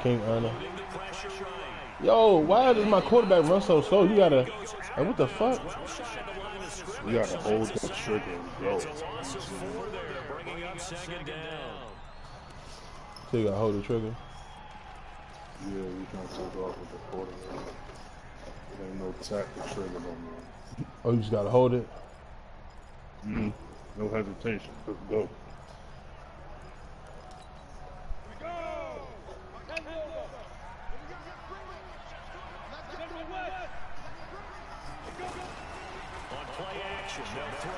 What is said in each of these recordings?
King Erna. Yo, why does my quarterback run so slow? You gotta, like, what the fuck? You gotta hold the trigger and go. So you gotta hold the trigger? Yeah, you can't take off with the quarterback. There ain't no tap the trigger no more. Oh, you just gotta hold it? Mm-hmm. No hesitation, just go. On play action, they'll throw.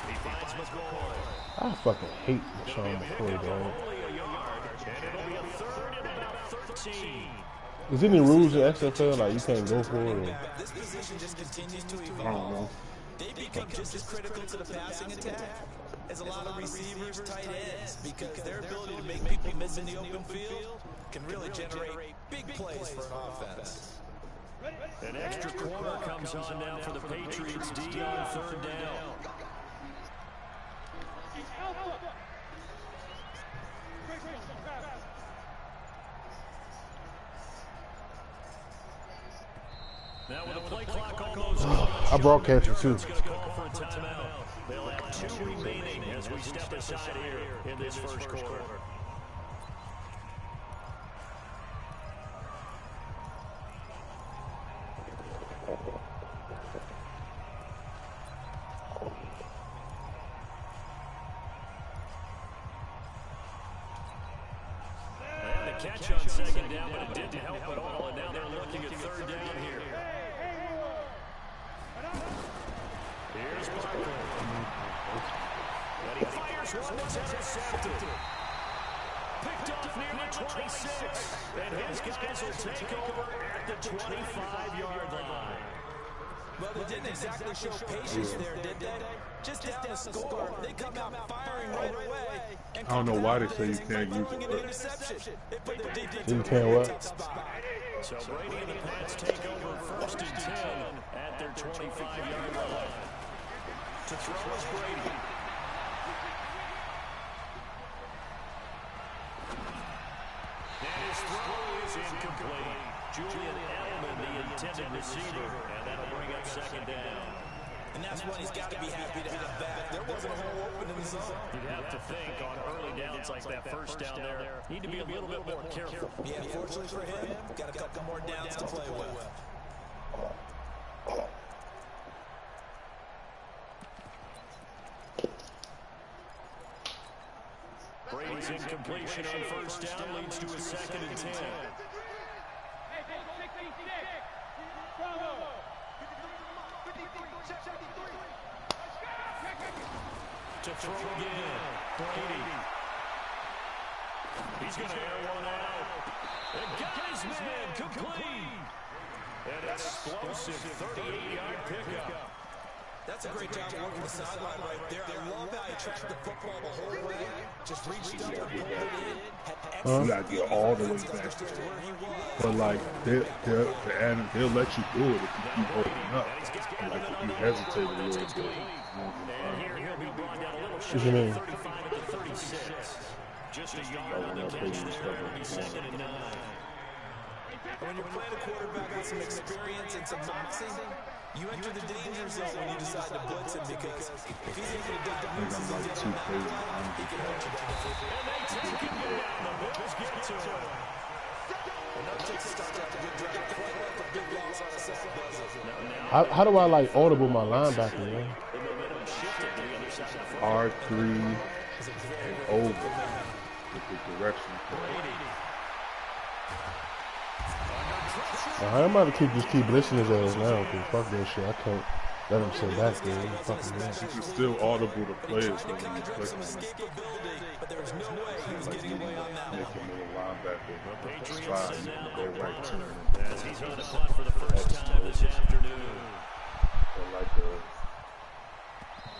He finds McCoy. I fucking hate Sean McCoy, dog. Is there any rules in XFL like you can't go for it? Or? This position just continues to I don't evolve. know. They become just as critical to the passing attack as a lot of receivers, tight ends, because their ability to make people miss in the open field can really generate big plays for an offense. An extra corner comes on now for the Patriots D on third down. Now with the play clock almost I broadcast it too. they'll have 2 remaining as we step aside here in this first quarter. Catch on second down, but it didn't help at all, and now they're looking at third down here. Here's Barkley. And he fires one that's intercepted. Picked off near the 26. And his guys will take over at the 25-yard line. Well, they didn't exactly show patience there, did they? Just down to score. They come out firing right away. I don't know why they say you can't use it. You can't what? So Brady and the Pats take over first and 10 at their 25-yard line. To throw is Brady. And his throw is incomplete. Julian Edelman, the intended receiver, and that'll bring up second down. And that's what he's got to be happy to have back. There wasn't a hole open in the zone. You'd have to think on early downs like that first down there, need to be a little bit more careful. Yeah, fortunately for him, got a couple more downs to play with. Brady's incompletion on first down leads to a second and 10. To throw again, Brady. He's going to air one out. And got his man complete. An explosive 38-yard pickup. That's a great job working the sideline right there. I love how he tracked the football the whole way. Just reached up and pulled it in. You gotta get all the way back. But like they'll let you do it if you keep opening up. Like if you hesitate a little bit. What you mean? Just a yard on the catch there. Second and 9. When you're playing a quarterback with some experience and some moxie, you enter the danger zone when you decide to blitz him, because if he's able to dig the moves and get him out, he can hurt you down. And they take him down. The Bills get to him. And that takes a start after good drive. Quite like a big loss on a sack, does it? How do I like audible my linebacker, man? R3 and over with the direction. I'm about to just keep listening to his ass now, because fuck that shit. I can't let him sit back there. It's still audible to players when you click on it. But there was no way he was getting away on that one. Make him a linebacker. Slide, go right to him. As he's on the clock for the first time this afternoon. But like the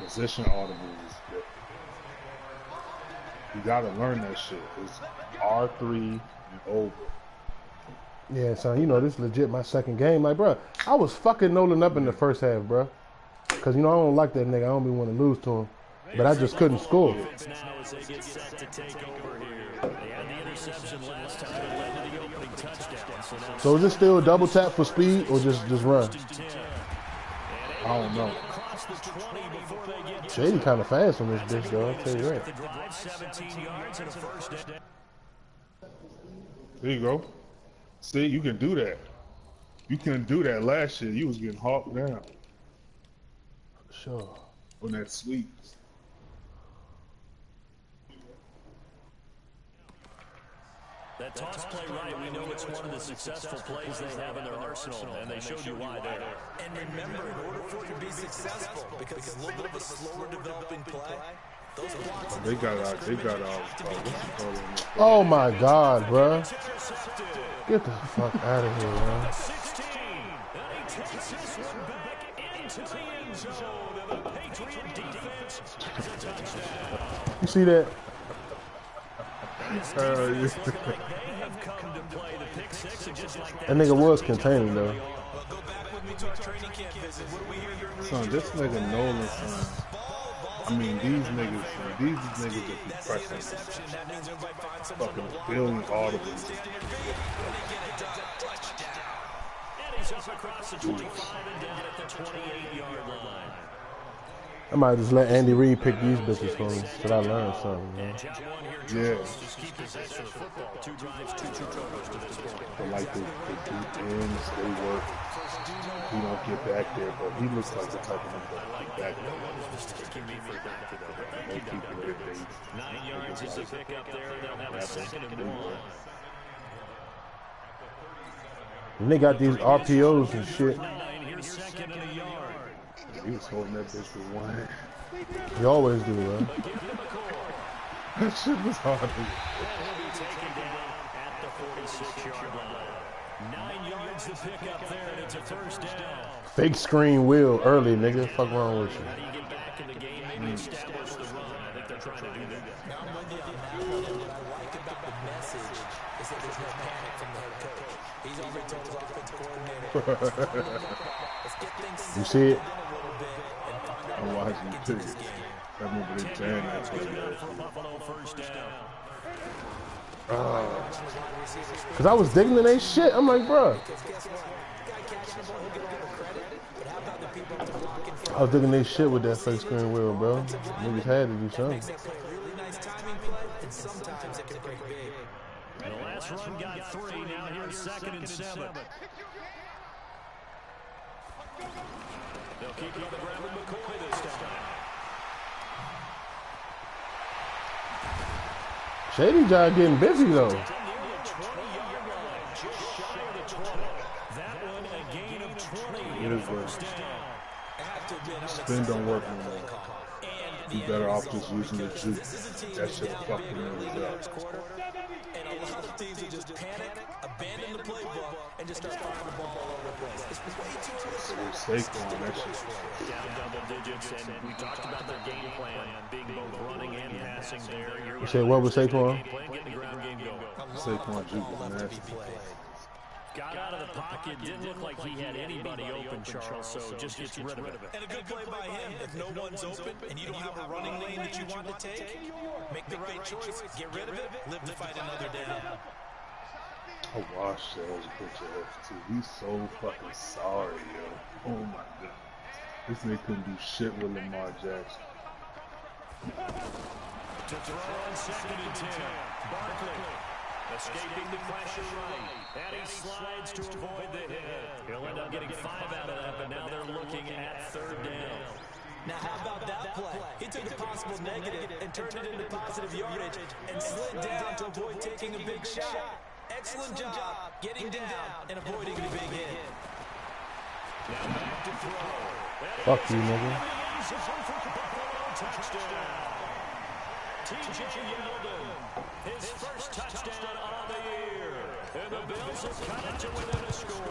position audible is different. You gotta learn that shit. It's R3 and over. Yeah, son, you know, this is legit my second game. Like, bro, I was fucking Nolan up in the first half, bro. Because, you know, I don't like that nigga. I don't be want to lose to him. But I just couldn't score. Now as they get set to take over here. They had the interception last time that led to the opening touchdown. So is it still double tap for speed or just run? I don't know. Shady kind of fast on this bitch, though. I'll tell you that. There you go. See, you can do that. You couldn't do that last year. You was getting hawked down. Sure. On that sweep. That toss play right, we know it's one of the successful plays they have in their arsenal, and they showed you why there. And remember, in order for it to be successful, because it's a little bit of a slower developing play, those blocks... They got what's it called on this? Oh my God, bruh. Get the fuck out of here, man. You see that? That nigga was containing though. Son, this nigga Nolan, son. I mean, these niggas are depressing. Fucking $1 billion audibles. He's up across the 25 and down at the 28-yard line. I might just let Andy Reid pick these bitches for me, so I learned something, man. Yeah. Just keep possession of the football. 2 drives, 2 turnovers to this point. But like the deep ends, they work. He don't get back there, but he looks like the type of nigga that get back there. No one's mistaking me for a doctor, though. They keep it good, 9 yards is a pickup there. They'll have a 2nd and 1. And they got these RPOs and shit. Here's 2nd and a yard. He was holding that bitch with one hand. You always do, man. That shit was hard. And he'll be taken down at the 46-yard line. 9 yards to pick up there, and it's a 1st down. Fake screen wheel early, nigga. Fuck wrong with you. How do you get back in the game? Maybe establish the run. I think they're trying to do that. Now I'm with you on that one, and what I like about the message is that there's no panic from the head coach. He's already told his offensive coordinator, let's get things You see it? I'm watching you too. I remember they banned that play. Cause I was digging in they shit. I'm like, bruh. I was digging they shit with that fake screen wheel, bro. Niggas had to do something. The last run got 3. Now here's 2nd and 7. They'll keep it on the ground with McCoy this time. Shady John getting busy though. Just shy of the 20. That one a gain of 20 in a 1st down. Spin don't work no more. You better off just using the juke. That shit fucking really up. And a lot of teams will just panic, abandon the playbook, and just start firing the ball all over the place. It's way too early. Saquon, that shit. Down double digits, and we talked about their game plan being both running and passing there. You said what was Saquon? Get the ground game going. Saquon juke is nasty. Got out of the pocket, didn't look like he had anybody open, Charles, so just gets rid of it. And a good play by him. If no one's open and you don't have a running lane that you want to take, make the right choice, get rid of it, live to fight another down. I watched those pictures too. He's so fucking sorry, yo. Oh my god. This nigga couldn't do shit with Lamar Jackson. To throw on 2nd and 10. Barkley escaping the pressure right. And he slides to avoid the hit. He'll end up getting 5 out of that, but now they're looking at 3rd down. Now how about that play? He took a possible negative and turned it into positive yardage and slid down to avoid taking a big shot. Excellent job getting down and avoiding the big hit. Now back to throw. Fuck you, nigga. Touchdown. T.J. Yeldon, his first touchdown on the year. And the Bills have cut it to within a score.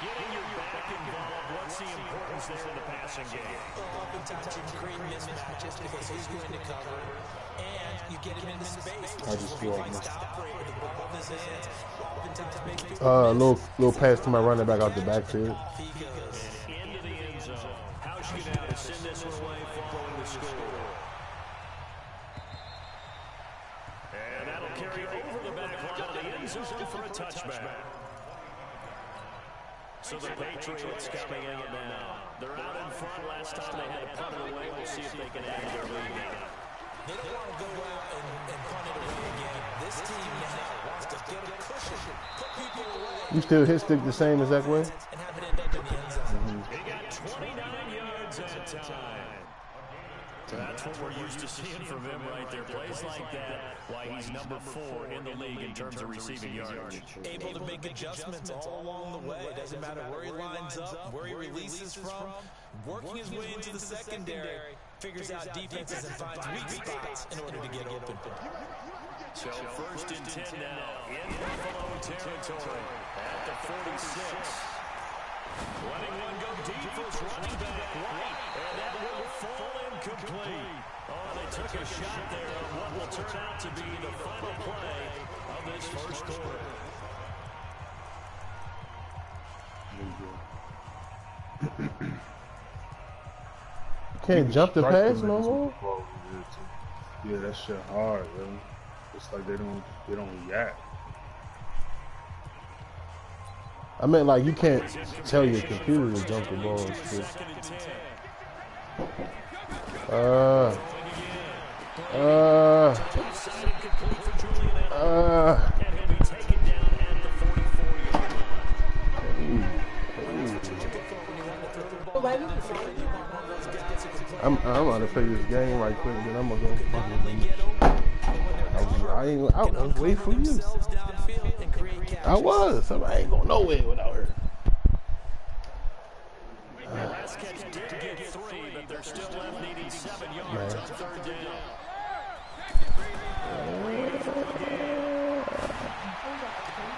Getting your back involved, what's the importance there in the passing game? Oftentimes you create mismatches because he's going to cover, and you get him into space. I just feel like With the ball in his hands, oftentimes makes people little pass to my running back out the backfield. Into the end zone. How's she now to send this one away following the score? And that'll will carry over the back line of the end zone for a touchback. So the Patriots coming out now. They're out in front. Last time they had to punt it away. We'll see if they can add their lead. They don't want to go out and punt it away again. This team now wants to get a cushion, put people away. You still hit stick the same exact way? And have it end up in the end zone. He got 29 yards that time. That's what we're used to seeing from him right there. Plays like that, why he's number 4 in the league in terms of receiving yards. Able to make adjustments all along the way. Doesn't matter where he lines up, where he releases from. Working his way into the secondary, figures out defenses and finds weak spots in order to get open. So 1st and 10 now in Buffalo territory at the 46. Letting one go deep for his running back, White, and that will fall incomplete. Oh, they took a shot there on what will turn out to be the final play of this first quarter. Can't jump the pass no more? Yeah, that shit hard, yo. It's like they don't react. I meant like you can't tell your computer to jump the ball and shit. I'm gonna play this game right quick, then I'm gonna go fucking. I was waiting for you. I was. I ain't going nowhere without her. Last catch did get 3, but they're still left needing 7 yards on 3rd down.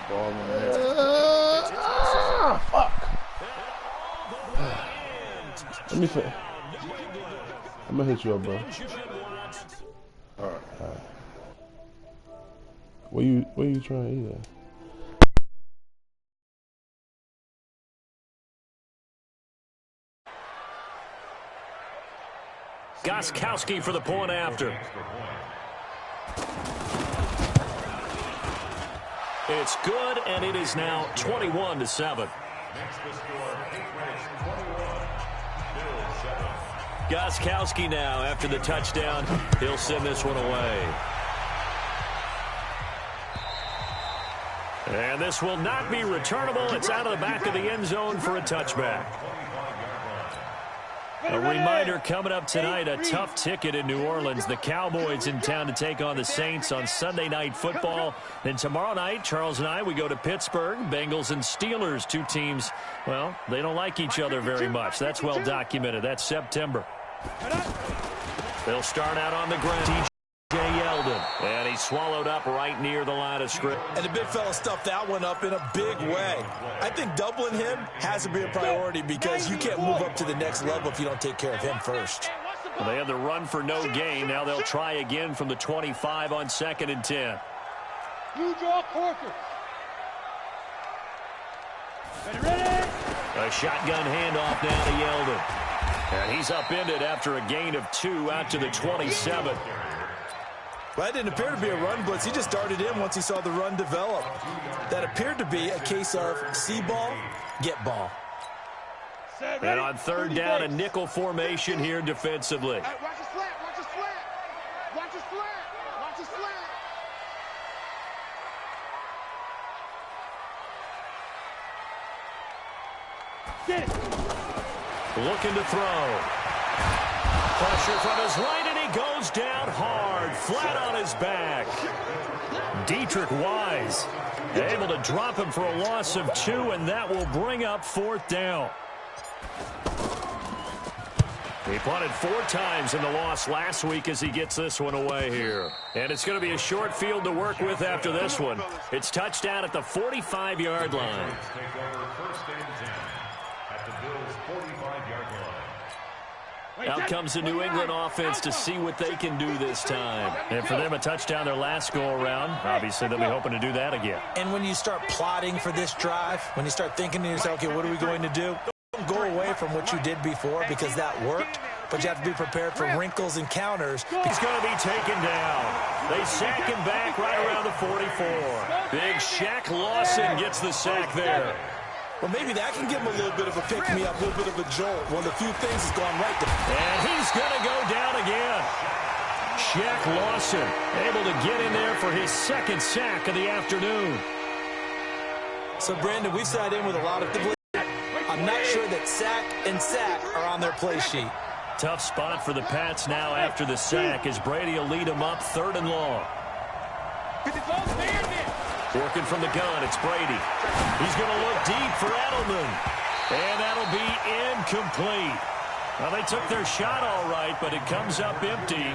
Ball in there. Fuck. Let me see. I'm gonna hit you up, bro. All right. Where you trying to eat at? Gostkowski for the point after. It's good, and it is now 21-7. Gostkowski now after the touchdown. He'll send this one away. And this will not be returnable. It's out of the back of the end zone for a touchback. A reminder coming up tonight, a tough ticket in New Orleans. The Cowboys in town to take on the Saints on Sunday Night Football. Then tomorrow night, Charles and I, we go to Pittsburgh. Bengals and Steelers, 2 teams, well, they don't like each other very much. That's well documented. That's September. They'll start out on the ground. Yeldon, and he swallowed up right near the line of scrimmage. And the big fella stuffed that one up in a big way. I think doubling him has to be a priority because you can't move up to the next level if you don't take care of him first. Well, they had the run for no gain. Now they'll try again from the 25 on 2nd and 10. You draw Corker. Ready? A shotgun handoff now to Yeldon. And he's upended after a gain of 2 out to the 27. Well, that didn't appear to be a run blitz. He just darted in once he saw the run develop. That appeared to be a case of see ball, get ball. And on 3rd down, a nickel formation here defensively. Watch the slant, watch the slant. Watch the slant, watch the slant. Get it. Looking to throw. Pressure from his right, and he goes down hard, flat on his back. Dietrich Wise able to drop him for a loss of 2, and that will bring up 4th down. He punted 4 times in the loss last week as he gets this one away here. And it's going to be a short field to work with after this one. It's touchdown at the 45-yard line. Out comes the New England offense to see what they can do this time. And for them, a touchdown their last go-around. Obviously, they'll be hoping to do that again. And when you start plotting for this drive, when you start thinking to yourself, okay, what are we going to do? Don't go away from what you did before because that worked. But you have to be prepared for wrinkles and counters. He's going to be taken down. They sack him back right around the 44. Big Shaq Lawson gets the sack there. Well, maybe that can give him a little bit of a pick-me-up, a little bit of a jolt. One of the few things that's gone right. And he's going to go down again. Shaq Lawson able to get in there for his second sack of the afternoon. So, Brandon, we sat in with a lot of the. I'm not sure that sack and sack are on their play sheet. Tough spot for the Pats now after the sack as Brady will lead them up 3rd and long. Working from the gun, it's Brady. He's going to look deep for Edelman. And that'll be incomplete. Well, they took their shot all right, but it comes up empty,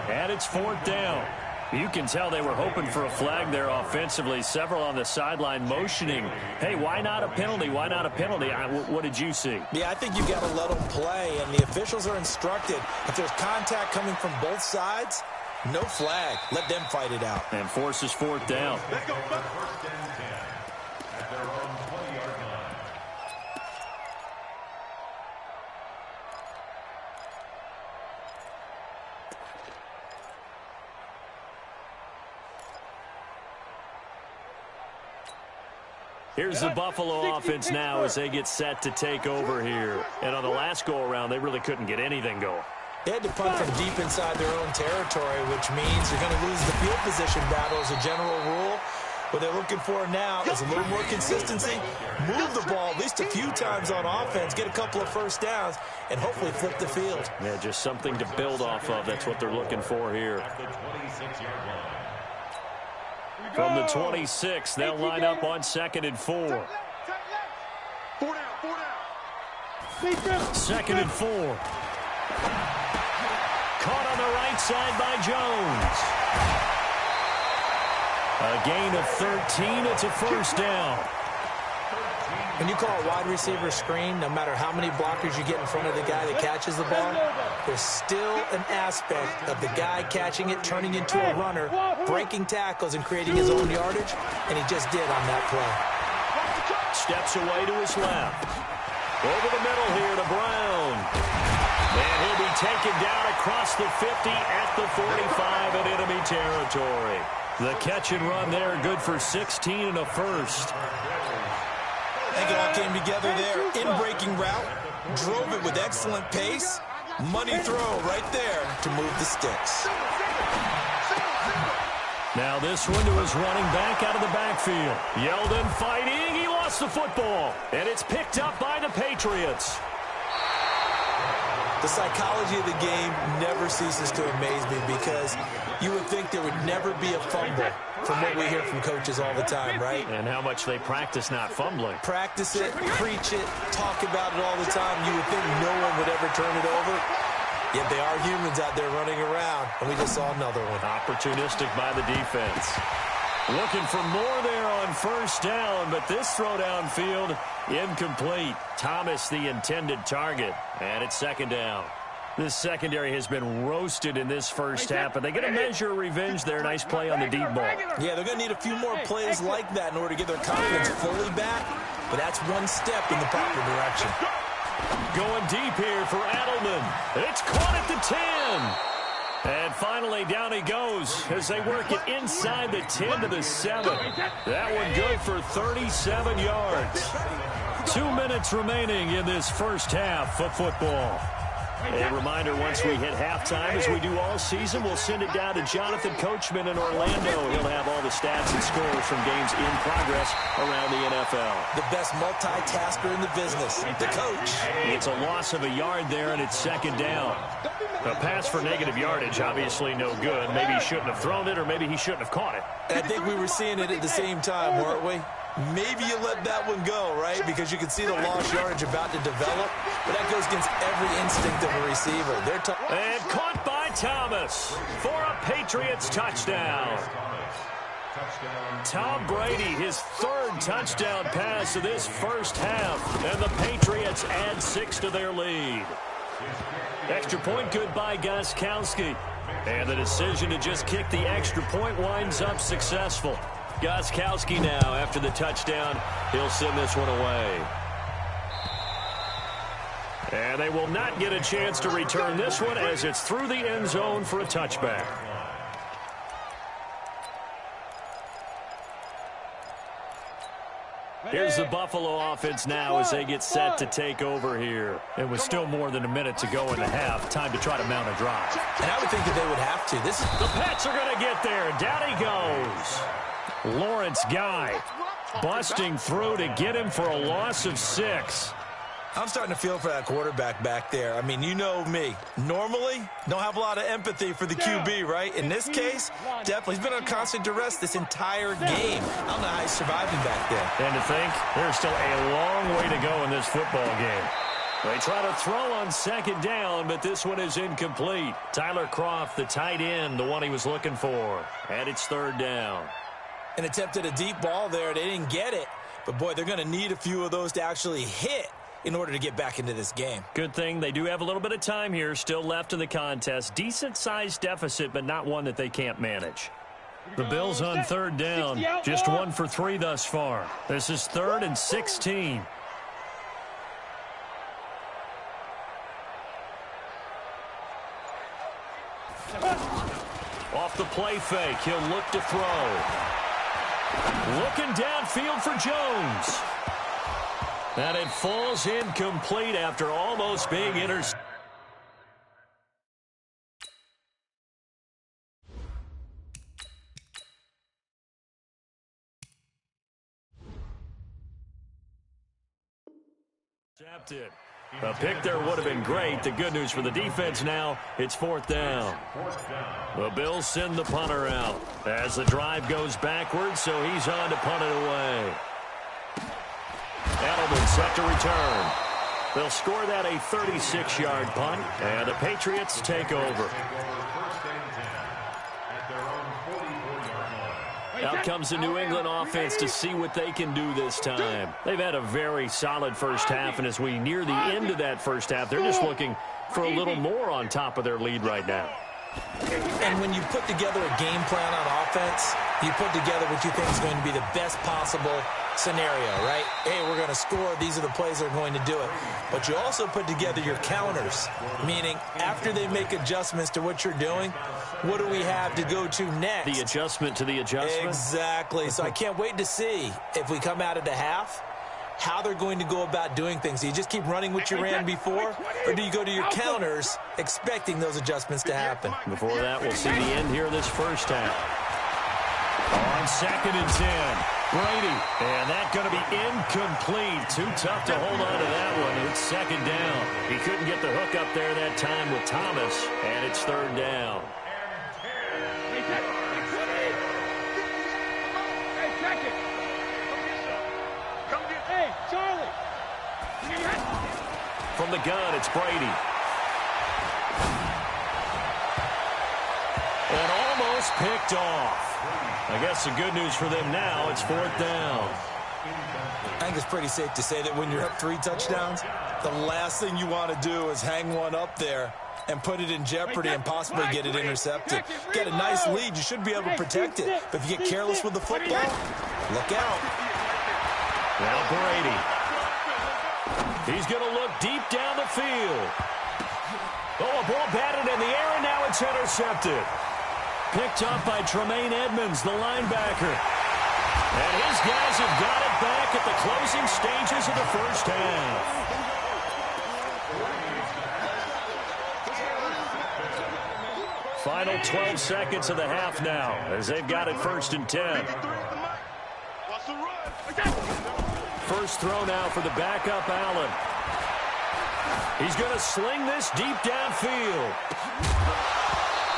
and it's 4th down. You can tell they were hoping for a flag there offensively. Several on the sideline motioning, hey, why not a penalty? Why not a penalty? What did you see? Yeah, I think you've got to let them play, and the officials are instructed. If there's contact coming from both sides, no flag. Let them fight it out. And forces 4th down. Here's the Buffalo offense now as they get set to take over here. And on the last go-around, they really couldn't get anything going. They had to punt from deep inside their own territory, which means you're going to lose the field position battle as a general rule. What they're looking for now is a little more consistency, move the ball at least a few times on offense, get a couple of first downs, and hopefully flip the field. Yeah, just something to build off of. That's what they're looking for here. From the 26, they'll line up on 2nd and 4. 2nd and 4. Caught on the right side by Jones. A gain of 13. It's a first down. When you call a wide receiver screen, no matter how many blockers you get in front of the guy that catches the ball, there's still an aspect of the guy catching it, turning into a runner, breaking tackles and creating his own yardage, and he just did on that play. Steps away to his left. Over the middle here to Brown. And he'll be taken down across the 50 at the 45 in enemy territory. The catch and run there, good for 16 and a first. I think it all came together there. In-breaking route, drove it with excellent pace. Money throw right there to move the sticks. Now this one to his running back out of the backfield. Yeldon fighting. He lost the football. And it's picked up by the Patriots. The psychology of the game never ceases to amaze me because you would think there would never be a fumble from what we hear from coaches all the time, right? And how much they practice not fumbling. Practice it, preach it, talk about it all the time. You would think no one would ever turn it over. Yet they are humans out there running around, and we just saw another one. Opportunistic by the defense. Looking for more there on first down, but this throw downfield incomplete. Thomas the intended target, and it's 2nd down. This secondary has been roasted in this first half, but they're going to measure revenge there. Nice play on the deep ball. Yeah, they're going to need a few more plays like that in order to get their confidence fully back, but that's one step in the proper direction. Going deep here for Edelman. It's caught at the 10. And finally, down he goes as they work it inside the 10 to the 7. That one good for 37 yards. 2 minutes remaining in this first half of football. A reminder, once we hit halftime, as we do all season, we'll send it down to Jonathan Coachman in Orlando. He'll have all the stats and scores from games in progress around the NFL. The best multitasker in the business, the coach. It's a loss of a yard there, and it's 2nd down. A pass for negative yardage, obviously no good. Maybe he shouldn't have thrown it, or maybe he shouldn't have caught it. And I think we were seeing it at the same time, weren't we? Maybe you let that one go, right? Because you can see the lost yardage about to develop. But that goes against every instinct of a receiver. And caught by Thomas for a Patriots touchdown. Tom Brady, his 3rd touchdown pass of this first half. And the Patriots add 6 to their lead. Extra point good by Gostkowski. And the decision to just kick the extra point winds up successful. Gostkowski now, after the touchdown, he'll send this one away. And they will not get a chance to return this one as it's through the end zone for a touchback. Here's the Buffalo offense now as they get set to take over here. It was still more than a minute to go in the half. Time to try to mount a drive. And I would think that they would have to. The Pats are going to get there. Down he goes. Lawrence Guy busting through to get him for a loss of 6. I'm starting to feel for that quarterback back there. I mean, you know me. Normally, don't have a lot of empathy for the QB, right? In this case, definitely. He's been on constant duress this entire game. I don't know how he's surviving back there. And to think, there's still a long way to go in this football game. They try to throw on second down, but this one is incomplete. Tyler Kroft, the tight end, the one he was looking for. And it's third down. An attempt at a deep ball there. They didn't get it. But, boy, they're going to need a few of those to actually hit in order to get back into this game. Good thing they do have a little bit of time here still left in the contest. Decent-sized deficit, but not one that they can't manage. The Bills on third down, just 1 for 3 thus far. This is 3rd and 16. Off the play fake, he'll look to throw. Looking downfield for Jones. And it falls incomplete after almost being intercepted. A pick there would have been great. The good news for the defense now, it's 4th down. The Bills send the punter out as the drive goes backwards, so he's on to punt it away. Edelman set to return. They'll score that a 36-yard punt, and the Patriots take over. Out comes the New England offense to see what they can do this time. They've had a very solid first half, and as we near the end of that first half, they're just looking for a little more on top of their lead right now. And when you put together a game plan on offense, you put together what you think is going to be the best possible scenario, right? Hey, we're going to score. These are the plays that are going to do it. But you also put together your counters, meaning after they make adjustments to what you're doing, what do we have to go to next? The adjustment to the adjustment? Exactly. So I can't wait to see if we come out at the half, how they're going to go about doing things. Do you just keep running what you ran before, or do you go to your counters expecting those adjustments to happen? Before that, we'll see the end here of this first half. On 2nd and 10, Brady, and that's going to be incomplete. Too tough to hold on to that one. It's 2nd down. He couldn't get the hook up there that time with Thomas, and it's 3rd down. From the gun, it's Brady. And almost picked off. I guess the good news for them now, it's 4th down. I think it's pretty safe to say that when you're up 3 touchdowns, the last thing you want to do is hang one up there and put it in jeopardy and possibly get it intercepted. Get a nice lead, you should be able to protect it. But if you get careless with the football, look out. Now Brady. He's going to look deep down the field. Oh, a ball batted in the air, and now it's intercepted. Picked up by Tremaine Edmonds, the linebacker. And his guys have got it back at the closing stages of the first half. Final 12 seconds of the half now, as they've got it 1st and 10. First throw now for the backup, Allen. He's going to sling this deep downfield.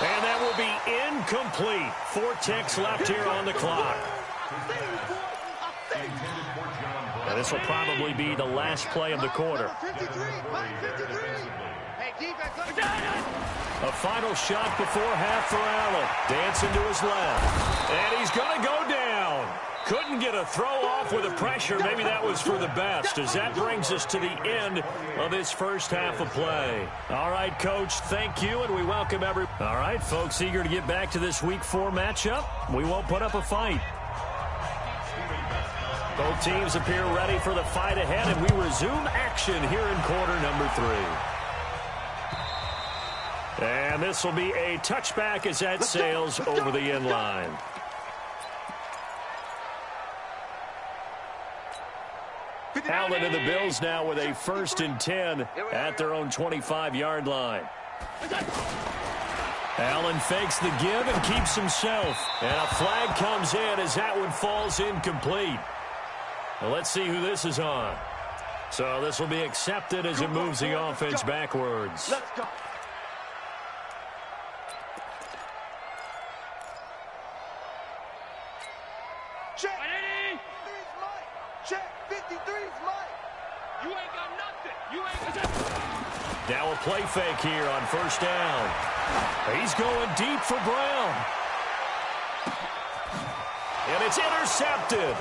And that will be incomplete. 4 ticks left here on the clock. Now this will probably be the last play of the quarter. A final shot before half for Allen. Dancing to his left. And he's going to go down. Couldn't get a throw off with the pressure. Maybe that was for the best, as that brings us to the end of this first half of play. All right, Coach, thank you, and we welcome every... All right, folks, eager to get back to this Week 4 matchup. We won't put up a fight. Both teams appear ready for the fight ahead, and we resume action here in quarter number 3. And this will be a touchback as that sails over the end line. Allen and the Bills now with a 1st and 10 at their own 25-yard line. Allen fakes the give and keeps himself. And a flag comes in as that one falls incomplete. Well, let's see who this is on. So this will be accepted as it moves the offense backwards. Let's go. Check. 53's Mike. Check. 53's Mike. You ain't got nothing. You ain't got nothing. Now a play fake here on 1st down. He's going deep for Brown. And it's intercepted.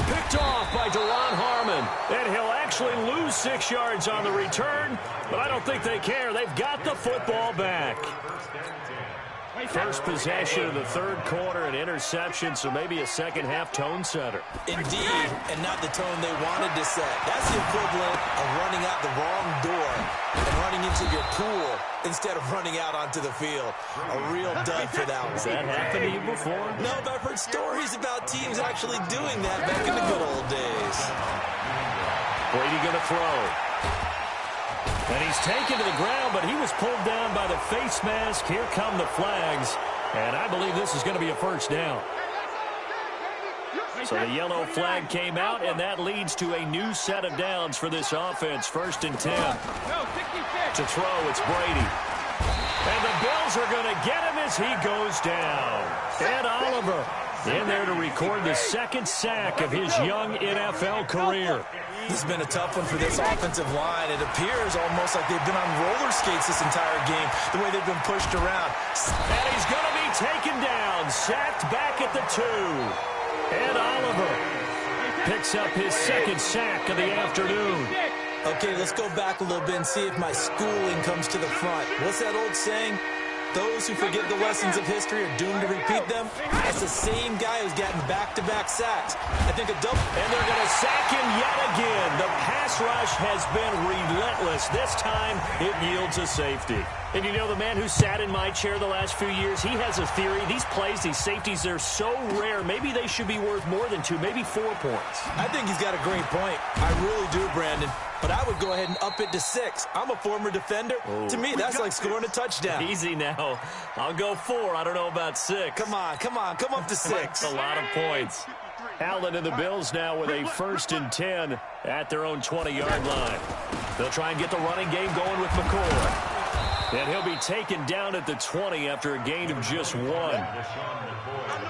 Picked off by Deron Harmon. And he'll actually lose 6 yards on the return, but I don't think they care. They've got the football back. First possession of the 3rd quarter, an interception, so maybe a second-half tone setter. Indeed, and not the tone they wanted to set. That's the equivalent of running out the wrong door and running into your pool instead of running out onto the field. A real dud for that one. Has that happened to you before? No, but I've heard stories about teams actually doing that back in the good old days. Brady going to throw. And he's taken to the ground, but he was pulled down by the face mask. Here come the flags. And I believe this is going to be a 1st down. So the yellow flag came out, and that leads to a new set of downs for this offense. 1st and 10. To throw, it's Brady. And the Bills are going to get him as he goes down. Ed Oliver in there to record the 2nd sack of his young NFL career. This has been a tough one for this offensive line. It appears almost like they've been on roller skates this entire game, the way they've been pushed around. And he's going to be taken down, sacked back at the 2. Ed Oliver picks up his 2nd sack of the afternoon. Okay, let's go back a little bit and see if my schooling comes to the front. What's that old saying? Those who forget the lessons of history are doomed to repeat them. That's the same guy who's gotten back-to-back sacks. I think a double. And they're going to sack him yet again. The pass rush has been relentless. This time, it yields a safety. And you know, the man who sat in my chair the last few years, he has a theory. These plays, these safeties, they're so rare. Maybe they should be worth more than 2, maybe 4 points. I think he's got a great point. I really do, Brandon. But I would go ahead and up it to 6. I'm a former defender. Oh. To me, that's like scoring a touchdown. Easy now. I'll go 4. I don't know about 6. Come on. Come up to 6. A lot of points. Allen and the Bills now with a 1st and 10 at their own 20-yard line. They'll try and get the running game going with McCoy. And he'll be taken down at the 20 after a gain of just 1.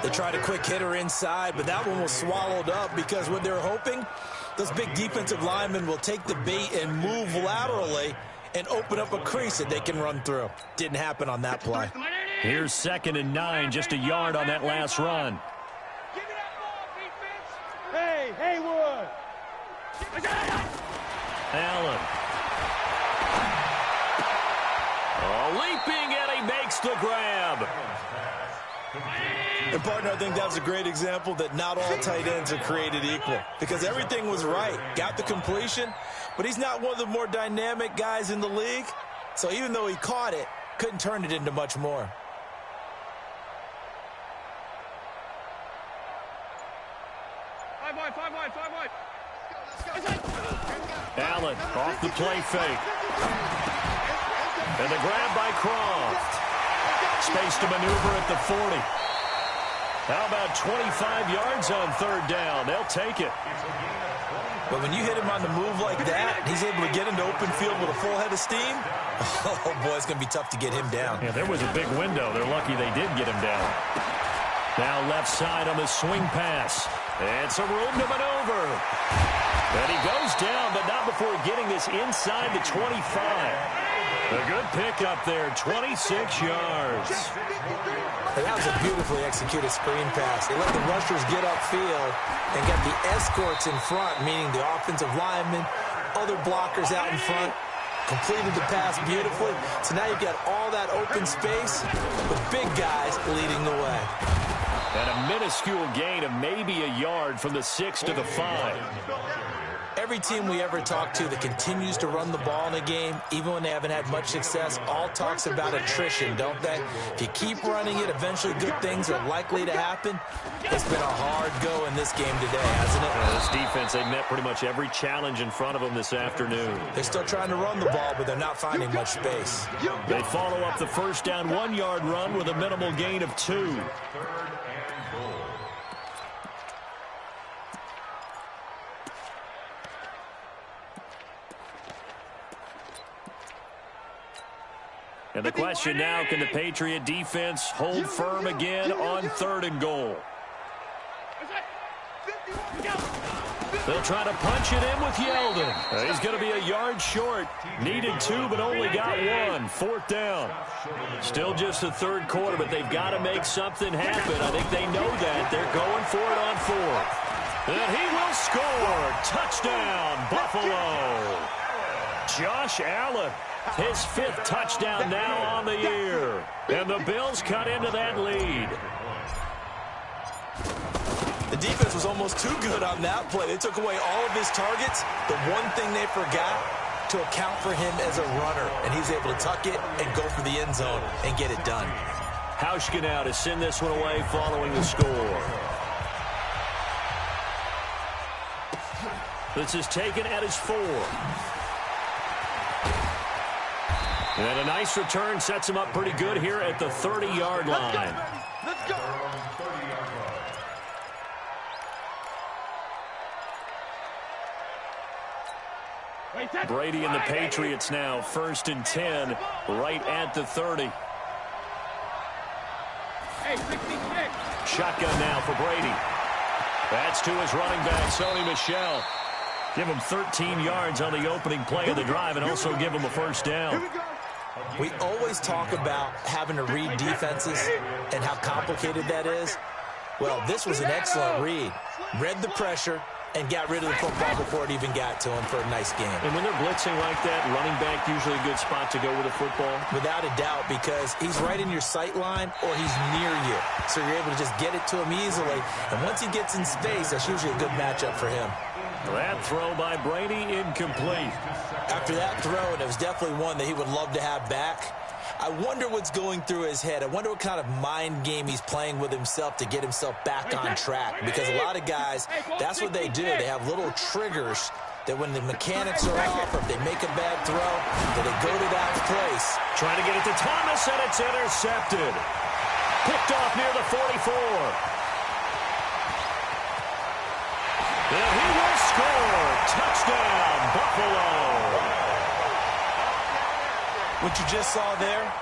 They tried a quick hitter inside, but that one was swallowed up because what they're hoping, those big defensive linemen will take the bait and move laterally and open up a crease that they can run through. Didn't happen on that play. Here's 2nd and 9, just a yard on that last run. Give me that ball, defense. Hey, Haywood. Allen. Leaping, and he makes the grab. And, partner, I think that was a great example that not all tight ends are created equal because everything was right. Got the completion, but he's not one of the more dynamic guys in the league. So even though he caught it, couldn't turn it into much more. Five wide. Allen off the play fake. And the grab by Croft. Space to maneuver at the 40. How about 25 yards on 3rd down? They'll take it. But when you hit him on the move like that, he's able to get into open field with a full head of steam. Oh, boy, it's going to be tough to get him down. Yeah, there was a big window. They're lucky they did get him down. Now left side on the swing pass. And some room to maneuver. And he goes down, but not before getting this inside the 25. A good pickup there, 26 yards. And that was a beautifully executed screen pass. They let the rushers get upfield and get the escorts in front, meaning the offensive linemen, other blockers out in front. Completed the pass beautifully. So now you've got all that open space with big guys leading the way. And a minuscule gain of maybe a yard from the 6 to the 5. Every team we ever talk to that continues to run the ball in a game, even when they haven't had much success, all talks about attrition, don't they? If you keep running it, eventually good things are likely to happen. It's been a hard go in this game today, hasn't it? This defense, they met pretty much every challenge in front of them this afternoon. They're still trying to run the ball, but they're not finding much space. They follow up the first down 1-yard run with a minimal gain of 2. And the question now, can the Patriot defense hold firm again on 3rd and goal? They'll try to punch it in with Yeldon. He's going to be a yard short. Needed 2, but only got 1. 4th down. Still just the 3rd quarter, but they've got to make something happen. I think they know that. They're going for it on 4th. And he will score. Touchdown, Buffalo. Josh Allen. His 5th touchdown now on the year. And the Bills cut into that lead. The defense was almost too good on that play. They took away all of his targets. The one thing they forgot, to account for him as a runner. And he's able to tuck it and go for the end zone and get it done. Hauschka now to send this one away following the score. This is taken at his 4. And a nice return sets him up pretty good here at the 30-yard line. Let's go. Brady and the Patriots now 1st and 10 right at the 30. Shotgun now for Brady. That's to his running back, Sony Michel. Give him 13 yards on the opening play of the drive and also give him a 1st down. We always talk about having to read defenses and how complicated that is. Well, this was an excellent read. Read the pressure and got rid of the football before it even got to him for a nice game. And when they're blitzing like that, running back usually a good spot to go with the football? Without a doubt, because he's right in your sight line or he's near you. So you're able to just get it to him easily. And once he gets in space, that's usually a good matchup for him. That throw by Brady, incomplete. After that throw, and it was definitely one that he would love to have back, I wonder what's going through his head. I wonder what kind of mind game he's playing with himself to get himself back on track. Because a lot of guys, that's what they do. They have little triggers that when the mechanics are off or if they make a bad throw, that they go to that place. Trying to get it to Thomas, and it's intercepted. Picked off near the 44. And he will score. Touchdown, Buffalo. What you just saw there,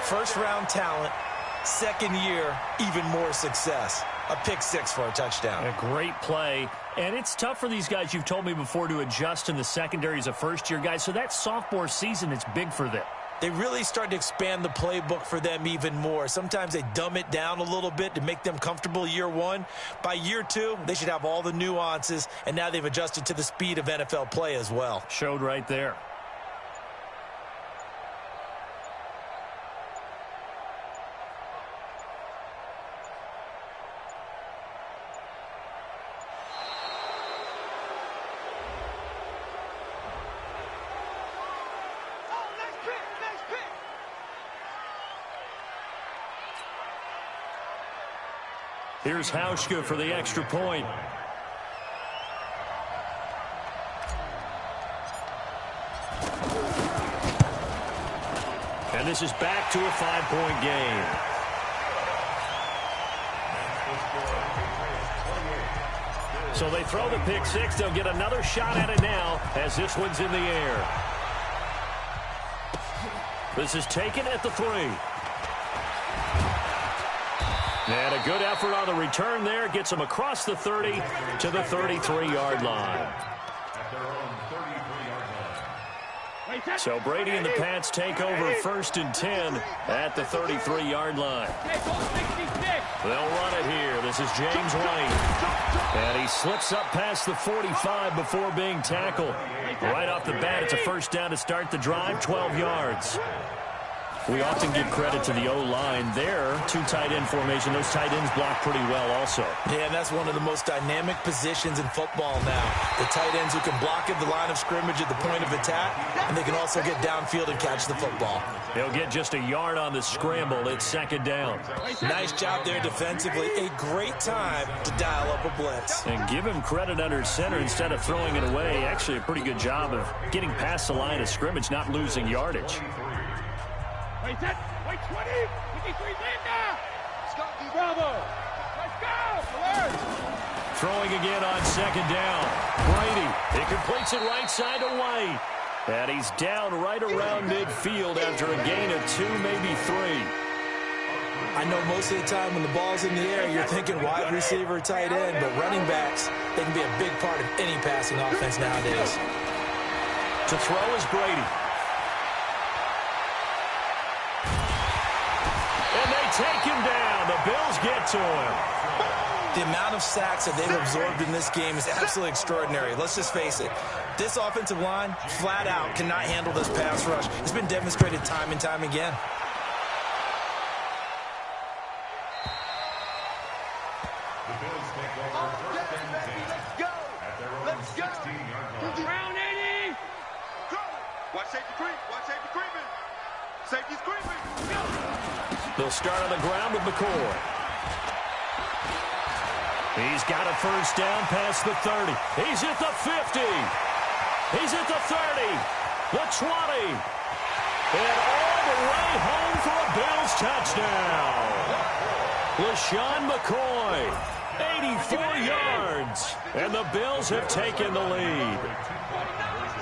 first-round talent, second year, even more success. A pick 6 for a touchdown. A great play. And it's tough for these guys, you've told me before, to adjust in the secondary as a first-year guy. So that sophomore season is big for them. They really start to expand the playbook for them even more. Sometimes they dumb it down a little bit to make them comfortable year 1. By year 2, they should have all the nuances, and now they've adjusted to the speed of NFL play as well. Showed right there. Here's Hauschka for the extra point. And this is back to a 5-point game. So they throw the pick 6. They'll get another shot at it now as this one's in the air. This is taken at the 3. And a good effort on the return there. Gets him across the 30 to the 33-yard line. So Brady and the Pats take over 1st and 10 at the 33-yard line. They'll run it here. This is James White. And he slips up past the 45 before being tackled. Right off the bat, it's a 1st down to start the drive, 12 yards. We often give credit to the O-line there. Two tight end formation. Those tight ends block pretty well also. Yeah, and that's one of the most dynamic positions in football now. The tight ends who can block at the line of scrimmage at the point of attack, and they can also get downfield and catch the football. He'll get just a yard on the scramble. It's second down. Nice job there defensively. A great time to dial up a blitz. And give him credit under center instead of throwing it away. Actually, a pretty good job of getting past the line of scrimmage, not losing yardage. Wait 10, wait 20, 53, Linda! Scotty Bravo! Let's go! Throwing again on second down. Brady, he completes it right side to White. And he's down right around midfield after a gain of 2, maybe 3. I know most of the time when the ball's in the air, you're thinking wide receiver, tight end, but running backs, they can be a big part of any passing offense nowadays. To throw is Brady. And they take him down. The Bills get to him. The amount of sacks that they've absorbed in this game is absolutely extraordinary. Let's just face it. This offensive line, flat out, cannot handle this pass rush. It's been demonstrated time and time again. Let's go! Round 80! Watch safety creep. Watch safety creeping. Safety's creeping. They'll start on the ground with McCoy. He's got a first down past the 30. He's at the 50. He's at the 30. The 20. And all the way home for a Bills touchdown. LaShawn McCoy. 84 yards, and the Bills have taken the lead.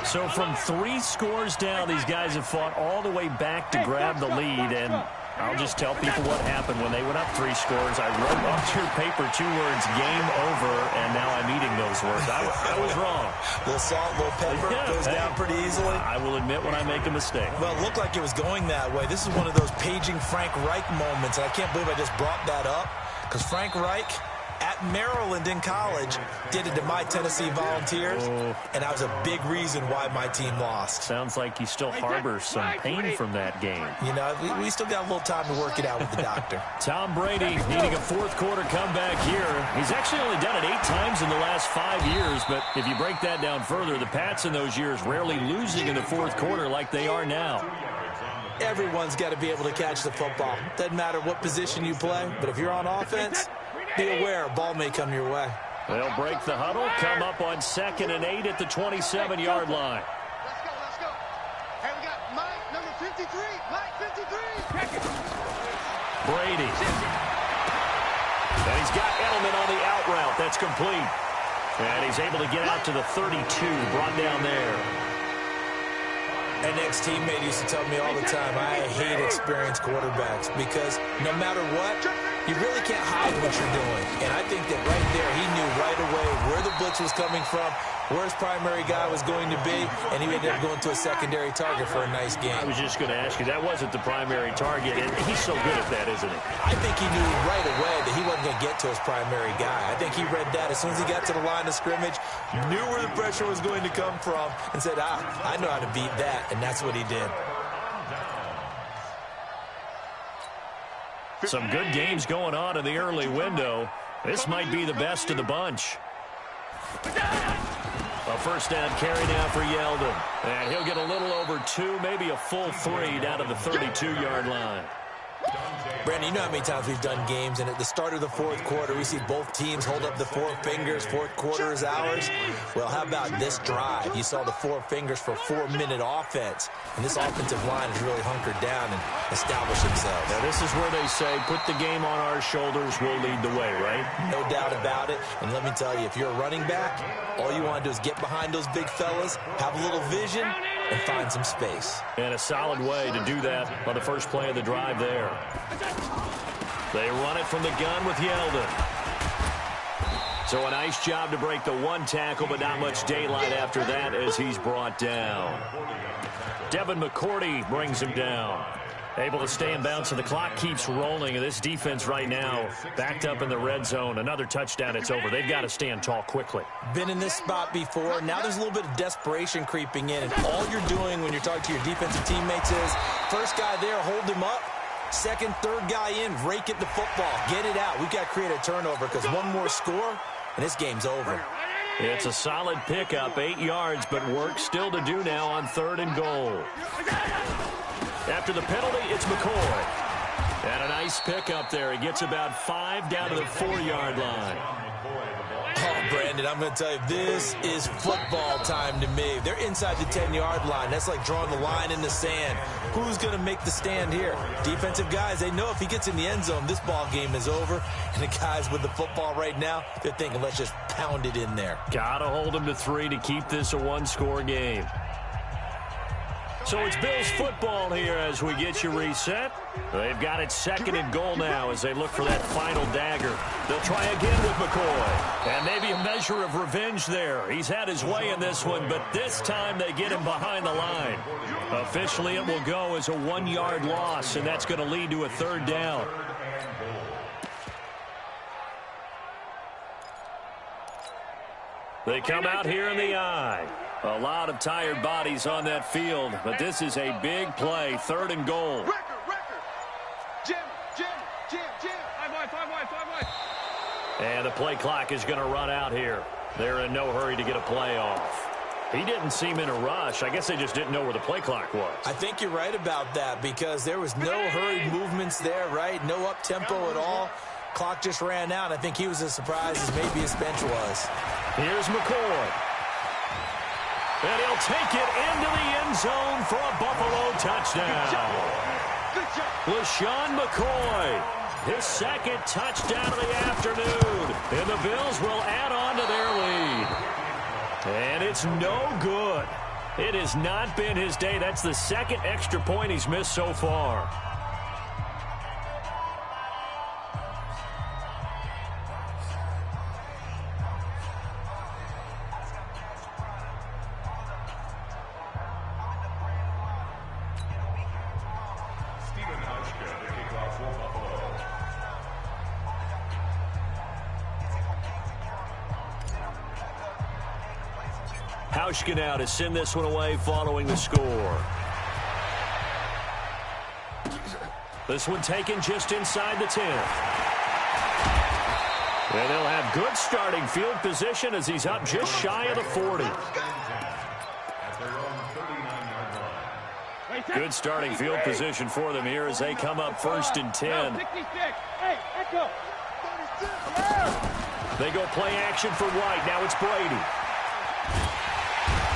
So from 3 scores down, these guys have fought all the way back to grab the lead, and I'll just tell people what happened when they went up 3 scores. I wrote off your paper 2 words, game over, and now I'm eating those words. I was wrong. A little salt, a little pepper, goes down pretty easily. I will admit when I make a mistake. Well, it looked like it was going that way. This is one of those paging Frank Reich moments, and I can't believe I just brought that up, because Frank Reich at Maryland in college did it to my Tennessee Volunteers, and that was a big reason why my team lost. Sounds like he still harbors some pain from that game. You know, we still got a little time to work it out with the doctor. Tom Brady needing a fourth-quarter comeback here. He's actually only done it 8 times in the last 5 years, but if you break that down further, the Pats in those years rarely losing in the fourth quarter like they are now. Everyone's got to be able to catch the football. Doesn't matter what position you play, but if you're on offense, be aware a ball may come your way. They'll break the huddle, come up on 2nd and 8 at the 27-yard line. Let's go. Hey, we got Mike, number 53. Mike, 53. Brady. And he's got Edelman on the out route. That's complete. And he's able to get out to the 32, brought down there. An ex-teammate used to tell me all the time, I hate experienced quarterbacks because no matter what, you really can't hide what you're doing. And I think that right there, he knew right away where the blitz was coming from, where his primary guy was going to be, and he ended up going to a secondary target for a nice game. I was just going to ask you, that wasn't the primary target, and he's so good at that, isn't he? I think he knew right away that he wasn't going to get to his primary guy. I think he read that as soon as he got to the line of scrimmage, knew where the pressure was going to come from, and said, I know how to beat that, and that's what he did. Some good games going on in the early window. This might be the best of the bunch. A first down carry now for Yeldon. And he'll get a little over 2, maybe a full 3 down to the 32-yard line. Brandon, you know how many times we've done games, and at the start of the fourth quarter, we see both teams hold up the 4 fingers, fourth quarter is ours. Well, how about this drive? You saw the 4 fingers for 4-minute offense, and this offensive line has really hunkered down and established themselves. Now, this is where they say, put the game on our shoulders, we'll lead the way, right? No doubt about it, and let me tell you, if you're a running back, all you want to do is get behind those big fellas, have a little vision, and find some space. And a solid way to do that on the first play of the drive there. They run it from the gun with Yeldon. So a nice job to break the 1 tackle, but not much daylight after that as he's brought down. Devin McCourty brings him down. Able to stay in bounds, so the clock keeps rolling. And this defense right now backed up in the red zone. Another touchdown, it's over. They've got to stand tall quickly. Been in this spot before. Now there's a little bit of desperation creeping in. And all you're doing when you're talking to your defensive teammates is, first guy there, hold him up. Second, third guy in, rake at the football. Get it out. We've got to create a turnover because one more score, and this game's over. It's a solid pickup, 8 yards, but work still to do now on 3rd and goal. After the penalty, it's McCoy. And a nice pickup there. He gets about 5 down to the 4-yard line. Oh, Brandon, I'm going to tell you, this is football time to me. They're inside the 10-yard line. That's like drawing the line in the sand. Who's going to make the stand here? Defensive guys, they know if he gets in the end zone, this ball game is over. And the guys with the football right now, they're thinking, let's just pound it in there. Got to hold him to 3 to keep this a 1-score game. So it's Bills football here as we get you reset. They've got it 2nd and goal now as they look for that final dagger. They'll try again with McCoy. And maybe a measure of revenge there. He's had his way in this one, but this time they get him behind the line. Officially, it will go as a 1-yard loss, and that's going to lead to a 3rd down. They come out here in the eye. A lot of tired bodies on that field, but this is a big play. 3rd and goal. And the play clock is going to run out here. They're in no hurry to get a play off. He didn't seem in a rush. I guess they just didn't know where the play clock was. I think you're right about that because there was no hurried movements there, right? No up-tempo at all. Clock just ran out. I think he was as surprised as maybe his bench was. Here's McCoy. And he'll take it into the end zone for a Buffalo touchdown. LaShawn McCoy, his 2nd touchdown of the afternoon. And the Bills will add on to their lead. And it's no good. It has not been his day. That's the 2nd extra point he's missed so far. Hauschka now to send this one away following the score. This one taken just inside the 10. And they'll have good starting field position as he's up just shy of the 40. Good starting field position for them here as they come up 1st and 10. They go play action for White. Now it's Brady.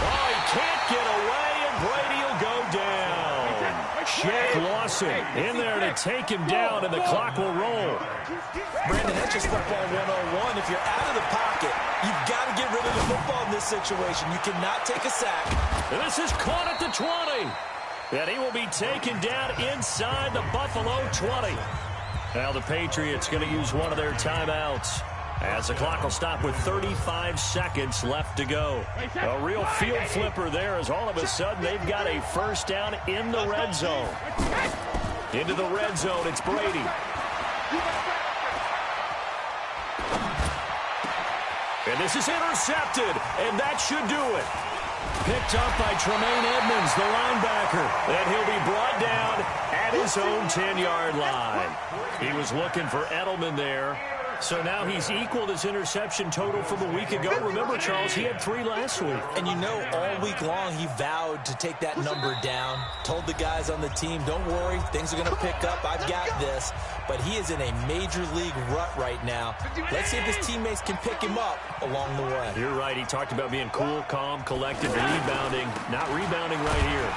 Oh, he can't get away, and Brady will go down. Shaq Lawson in there to take him down, and the clock will roll. Brandon, that's just football 101. If you're out of the pocket, you've got to get rid of the football in this situation. You cannot take a sack. And this is caught at the 20. And he will be taken down inside the Buffalo 20. Now the Patriots going to use one of their timeouts, as the clock will stop with 35 seconds left to go. A real field flipper there as all of a sudden they've got a 1st down in the red zone. Into the red zone, it's Brady. And this is intercepted, and that should do it. Picked up by Tremaine Edmonds, the linebacker. And he'll be brought down at his own 10-yard line. He was looking for Edelman there. So now he's equaled his interception total from a week ago. Remember, Charles, he had 3 last week. And you know, all week long he vowed to take that number down. Told the guys on the team, don't worry, things are going to pick up. I've got this. But he is in a major league rut right now. Let's see if his teammates can pick him up along the way. You're right. He talked about being cool, calm, collected, rebounding. Not rebounding right here.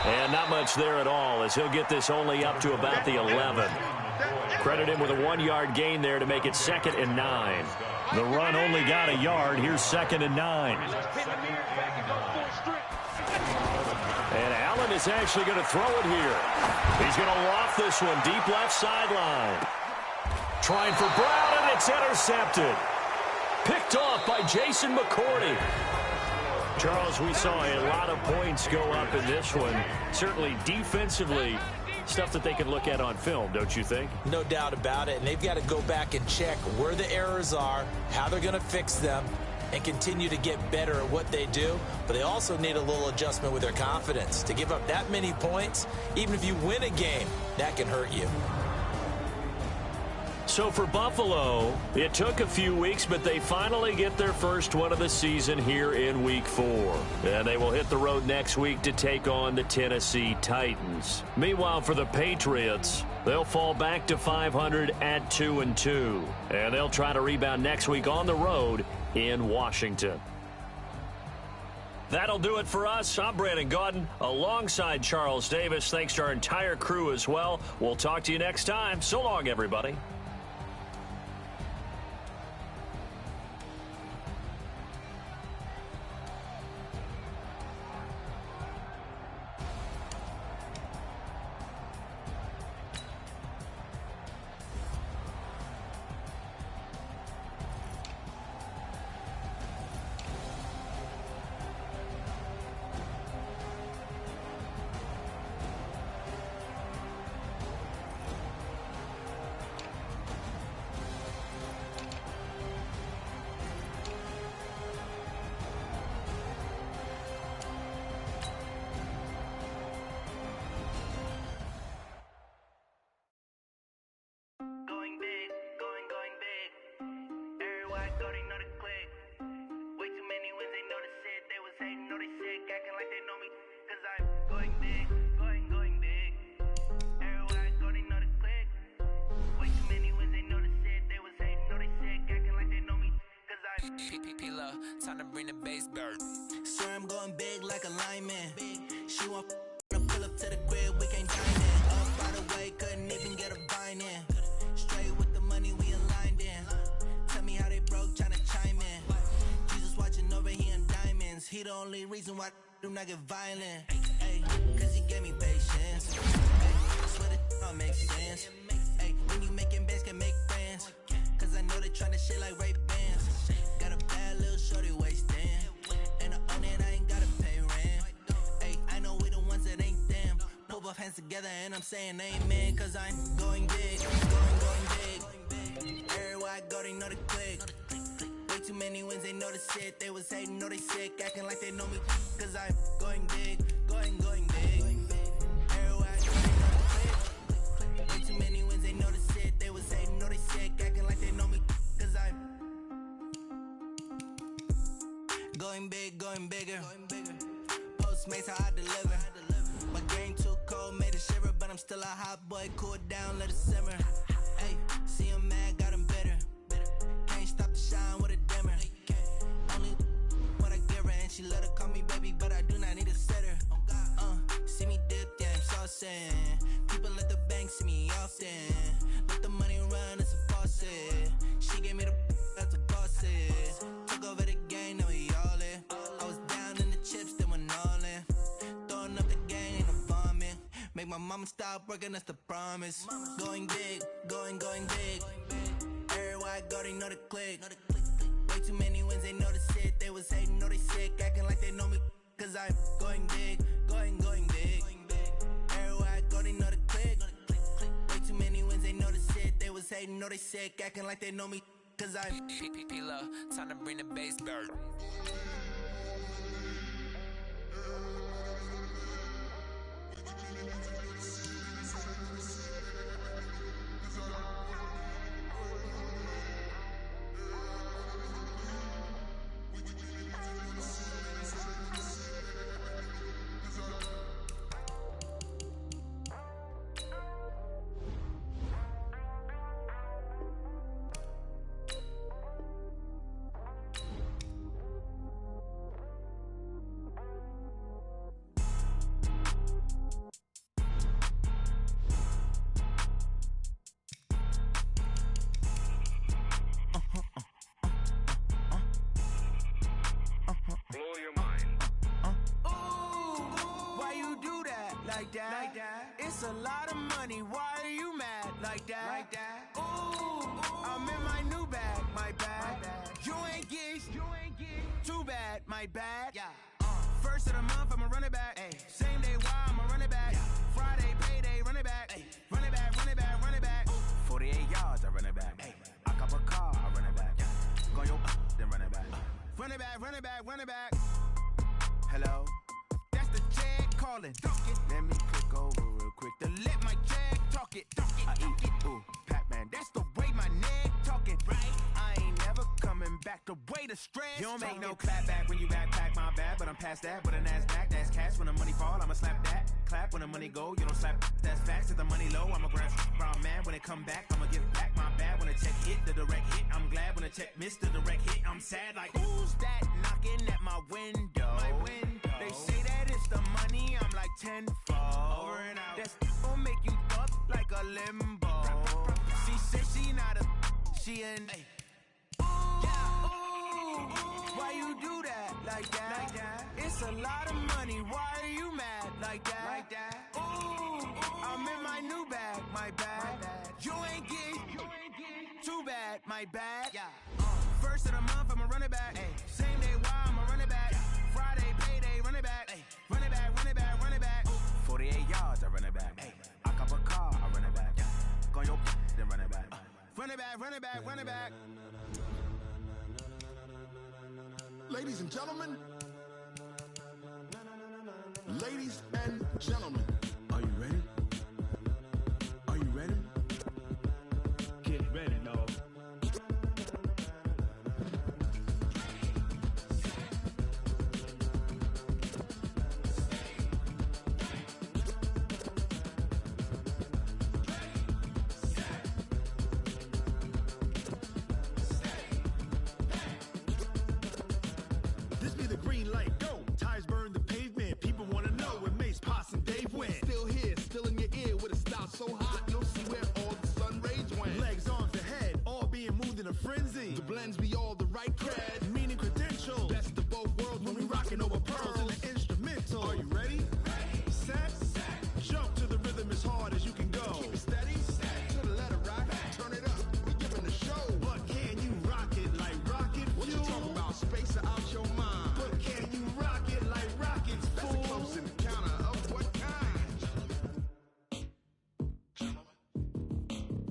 And not much there at all, as he'll get this only up to about the 11. Credit him with a 1-yard gain there to make it 2nd and 9. The run only got a yard. Here's 2nd and 9. And Allen is actually going to throw it here. He's going to loft this one deep left sideline. Trying for Brown, and it's intercepted. Picked off by Jason McCourty. Charles, we saw a lot of points go up in this one. Certainly defensively, stuff that they can look at on film, don't you think? No doubt about it. And they've got to go back and check where the errors are, how they're going to fix them, and continue to get better at what they do. But they also need a little adjustment with their confidence. To give up that many points, even if you win a game, that can hurt you. So for Buffalo, it took a few weeks, but they finally get their first one of the season here in Week 4. And they will hit the road next week to take on the Tennessee Titans. Meanwhile, for the Patriots, they'll fall back to 500 at 2-2. And they'll try to rebound next week on the road in Washington. That'll do it for us. I'm Brandon Gaudin alongside Charles Davis. Thanks to our entire crew as well. We'll talk to you next time. So long, everybody. Time to bring the bass bird. Swear I'm going big like a lineman. She want to pull up to the crib, we can't dine in. Up by the way, couldn't even get a vine in. Straight with the money we aligned in. Tell me how they broke, tryna chime in. Jesus watching over here in diamonds. He the only reason why I do not get violent. Ay, cause he gave me patience. Ay, I swear that all makes sense. Ay, when you making bands, can make friends. Cause I know they tryna shit like Ray Bans. Got a bad little shorty wasting. And I own it, I ain't gotta pay rent. Ay, I know we the ones that ain't them. Pull both hands together and I'm saying amen. Cause I'm going big, going big. Everywhere I go, they know the click. Way too many wins, they know the shit. They was hating, know they sick, acting like they know me. Cause I'm going big, going big. Everywhere I go, they know the click. Way too many wins, they know the shit. They was hating, know they sick, acting like they know me. Cause I'm going big, going bigger. Postmates how I deliver. My game too cold, made it shiver, but I'm still a hot boy. Cool it down, let it simmer. Hey, see him mad, got him bitter. Can't stop the shine with a dimmer. Only what I give her, and she let her call me baby, but I do not need a sitter. See me dip, yeah, I'm saucing. People at the bank see me often. Let the money run, it's a faucet. She gave me the that's a bosses. Took over the game, now we all in. I was down in the chips, then went all in. Throwing up the gang, ain't no vomit. Make my mama stop working, that's the promise. Going big, going big. Everywhere I go, they know the click. Way too many wins, they know the shit. They was hating, know they sick, acting like they know me. Cause I'm going big, going big. Everywhere I go, they know the click. Way too many wins, they know the shit. They was hating, know they sick, acting like they know me. Cause I'm P-P-P-Lo, time to bring the bass bird. Like that. It's a lot of money. Why are you mad like that? Ooh, I'm in my new bag. My bad. You ain't geeks. Too bad. My bad. Yeah. First of the month, I'ma run it back. Ay. Same day, why I'ma run it back. Yeah. Friday, payday, run it back. Run it back, run it back, run it back. Hello? That's the jag calling. Let me click over real quick to let my jag talk it. I eat it, ooh, Pac-Man. That's the way my neck talking, right? I ain't never coming back the way the stress. You don't make no clap back when you backpack, my bad. But I'm past that with an ass back. That's cash when the money fall, I'ma slap that. Clap when the money go, you don't slap. That's facts. If the money low, I'ma grab brown man. When it come back, I'ma give back my bad. When the check hit, the direct hit. I'm glad when the check missed the direct hit. I'm sad like, who's that knocking at my window? My window. They say that it's the money, I'm like tenfold. Over and out. That's gon' make you up like a limbo. She said she not a, she an. Ooh, yeah, ooh, why you do that like that? It's a lot of money, why are you mad like that? Ooh, I'm in my new bag, my bad. You ain't getting too bad, my bad. First of the month, I'ma run it back. Same day, why I'ma run it back. Friday, payday, run it back. Run it back, run it back, run it back. 48 yards, I run it back. I cop a car, I run it back. Go your then run it back. Run it back, run it back, run it back. Ladies and gentlemen. Ladies and gentlemen. Are you ready? Are you ready? Get ready, dog. This be the green light, go. Tires burn the pavement. People wanna know where Mace, Potts, and Dave went. Still here, still in your ear with a style so hot you'll see where all the sun rays went. Legs, arms, the head, all being moved in a frenzy. The blends be all the right cred, meaning credentials. Best of both worlds when we rockin' over pearls in the instrumental. Are you ready? Set, jump to the rhythm as hard as you can go. Keep it steady, to the letter right. Turn it up, we giving the show. But can you rock it like rocket fuel? What you talking about? Space or out your mind? But can you rock it like rockets, fool? That's a close encounter of what kind?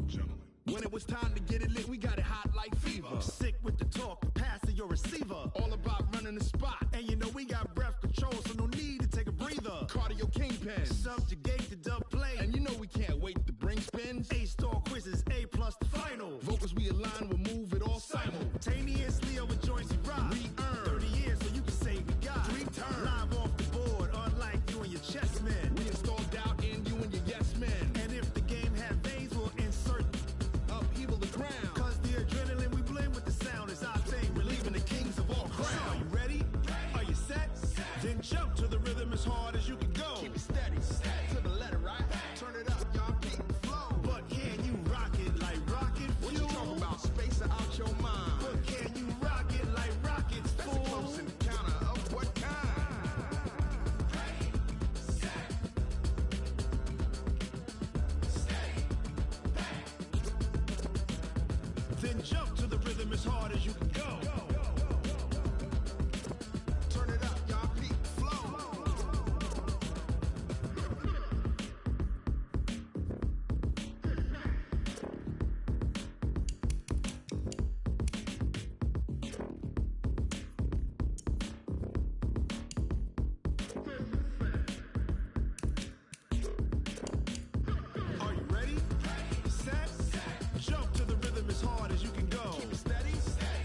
Gentlemen. When it was time to get it lit, we got it hot like fever. Sick with the talk, pass to your receiver. All about running the spot. And you know we got breath control, so no need to take a breather. Cardio kingpin, subjugate the dub play. And you know we can't wait to bring spins. A-star quizzes, A+ the final. Vocals we align, we'll move it all simultaneously over joints we rock. Re-earn 30 years so you can say we got 3 turns. Live off the board, unlike you and your chess men. We install doubt in you and your yes men. And if the game had veins, we'll insert upheaval the ground. Cause the adrenaline we blend with the sound is our thing, relieving the kings of all crowns. So are you ready? Are you set? Then jump to the rhythm as hard as you can go. Keep it steady, to the letter right. Turn it up, y'all keep the flow. But can you rock it like rocket fuel? What you talking about? Space or out your mind? But can you rock it like rockets, fool? That's a close encounter of what kind? Then jump to the rhythm as hard as you can go. Turn it up, y'all keep the flow. Are you ready? Set, jump to the rhythm as hard as you can go. Keep it steady,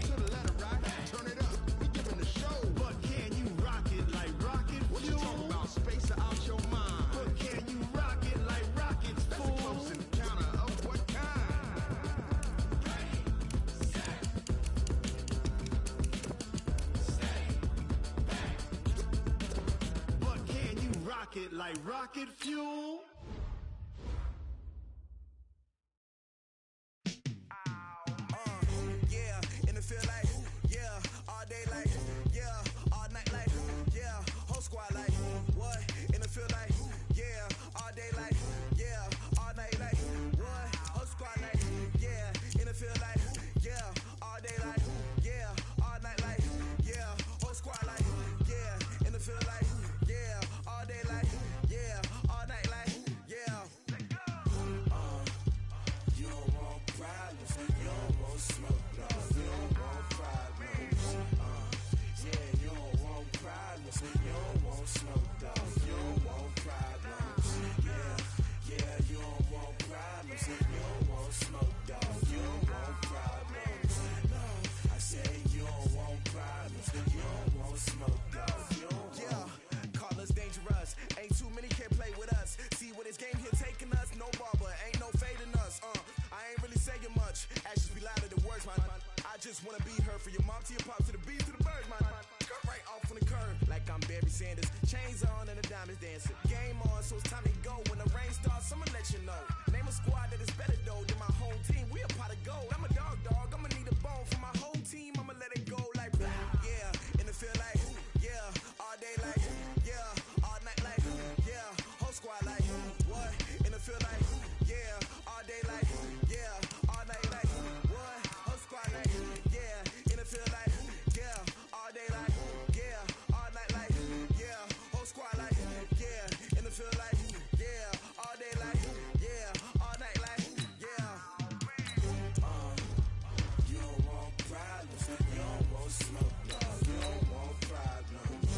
to the letter right. Turn it up, we giving the show. But can you rock it like rocket fuel? What you talking about? Space or out your mind? But can you rock it like rockets, fool? That's a close encounter of what kind? But can you rock it like rocket fuel? Yeah, in the field like, yeah, all day like, yeah, all night like, yeah, whole squad like, what? In the field like, yeah, all day like, yeah, all night like, what? Whole squad like, yeah, in the field like, yeah, all day like, yeah, all night like, yeah, whole squad like, yeah, in the field like, yeah, all day like, yeah, all night like, Sanders. Chains on and the diamonds dancing. Game on, so it's time to go. When the rain starts, I'ma let you know. Name a squad that is better though than my home team. We a pot of gold. I'm a dog. I'ma need a bone for my whole team. I'ma let it go like yeah. In the field like yeah. All day like yeah. All night like yeah. Whole squad like what? In the field like yeah. All day like yeah. All night like what? Whole squad like yeah. In the field like yeah. All day like yeah. All night like yeah. Whole squad like yeah. In the field like yeah. All day like yeah. All night like yeah. You don't want problems. You don't want smoke, dog. You don't want problems.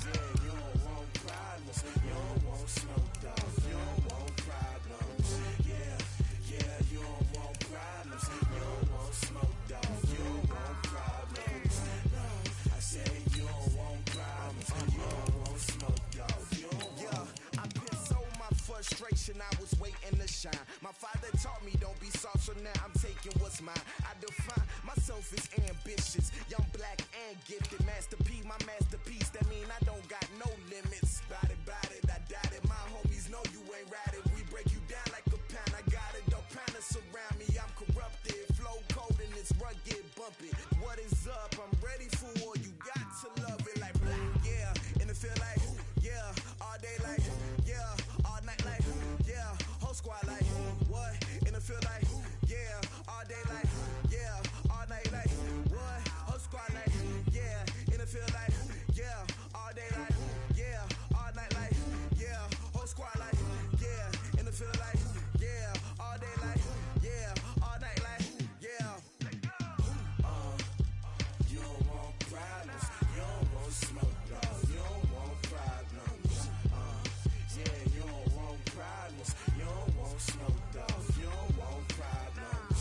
Yeah, you don't want problems. You don't want smoke, dog. You don't want problems. Yeah, you don't want problems. You don't want smoke, dog. You don't want problems. No, I say you don't want problems. You don't want smoke, dog. You don't want. I pissed so my frustration. I was waiting to shine. My father taught me don't be soft, so now I'm taking what's mine. I define myself as ambitious, young, black, and gifted. Master P, my masterpiece. That mean I don't got no limits. Bout it, I doubt it. My homies know you ain't ride it. We break you down like a pound. I got it, don't pound us around me. I'm corrupted, flow cold and it's rugged, bumpy. What is up? I'm ready for war. You got to love it like yeah. In the feel like yeah. All day like yeah. All night like yeah. Whole squad like what? In the feel like yeah. All day like yeah. All night like what? Whole squad like yeah. In the feel like yeah. All day like yeah. All night like yeah. Whole squad like yeah. In the feel like yeah. All day like yeah. All night like yeah. You don't want problems. You don't want smoke, dog. You don't want problems. Yeah, you don't want problems. You don't want smoke, dog. You don't want problems.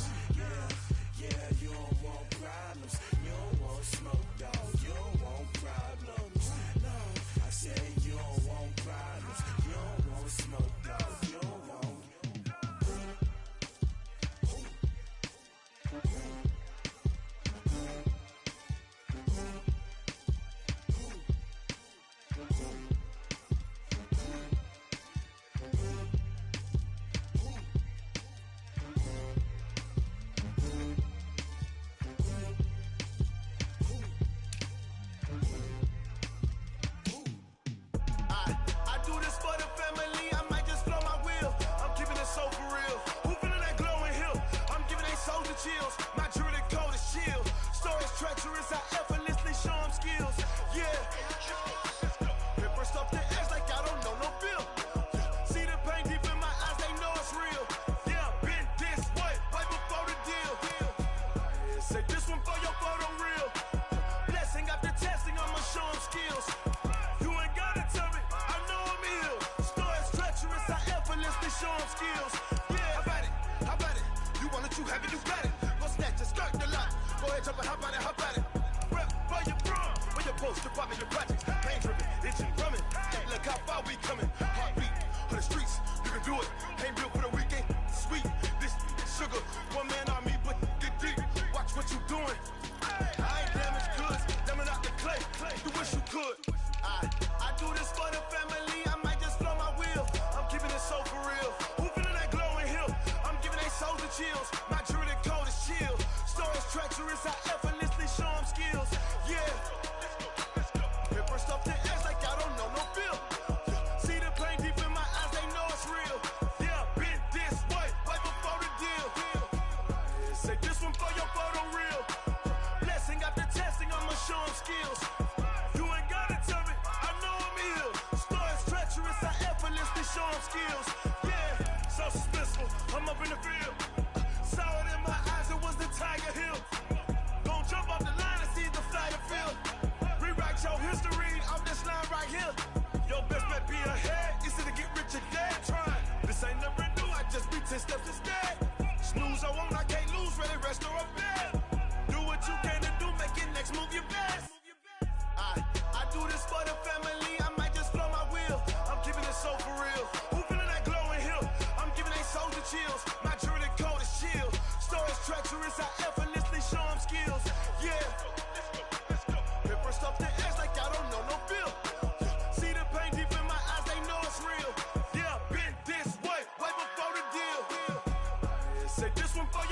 Yeah, you don't want problems. You don't want smoke, dog. You don't want problems. No, I say you don't want problems. You don't want smoke, dog. You don't want. I do this for the family. I might just blow my wheel. I'm keeping it so for real. Who feeling that glowing hill? I'm giving they soldier chills. My jewelry cold as shield. Stories treacherous. I effortlessly show them skills. Yeah. Paper stuff to edge like I don't know no bill. See the pain deep in my eyes. They know it's real. Yeah, been this way right before the deal. Say this one for your photo reel. Blessing after testing. I'ma show them skills. You ain't gotta tell me. I know I'm ill. Stories treacherous. I effortlessly show them skills. Yeah. How about it? You want it, you have it, you got it. Go snatch it, skirt the lot. Go ahead, jump it, how about it? Rep for your bro. For your post, your poppin', your projects. Pain driven, itching, drumming. Look how far we coming. Heartbeat for the streets. You can do it. Ain't built for the weekend. Sweet, this sugar. One man army, but get deep. Watch what you doing. I ain't damaged goods. Damn out the clay. You wish you could. I do this for the family. I might just blow my wheel. I'm keeping it so for real. Who feeling that glowing hill? I'm giving they soldier chills. My jewelry cold as chill. Stories treacherous. I effortlessly show them skills. Yeah. Paper stuff to edge like I don't know no bill. See the pain deep in my eyes. They know it's real. Yeah, been this way right before the deal. Say this one for your photo reel. Blessing after testing. I'ma show them skills. You ain't gotta tell me. I know I'm ill. Stories treacherous. I effortlessly show them skills. Yeah, so suspenseful. I'm up in the field. Saw it in my eyes. It was the Tiger Hill. Gon' jump off the line and see the flyer field. Rewrite your history off this line right here. Your best bet be ahead. Easy to get rich or dead trying. This ain't never new. I just be 10 steps instead. Snooze I won't. I can't lose. Ready, rest or a bed. Do what you can to do. Make it next move your best. I do this for the family. I might just blow my wheel. I'm keeping it so for real. Who feeling that glowing hill? I'm giving they soldier chills. My jewelry cold as chill. Stories treacherous. I effortlessly show them skills. Yeah. Paper stuff to edge like I don't know no bill. Say this one for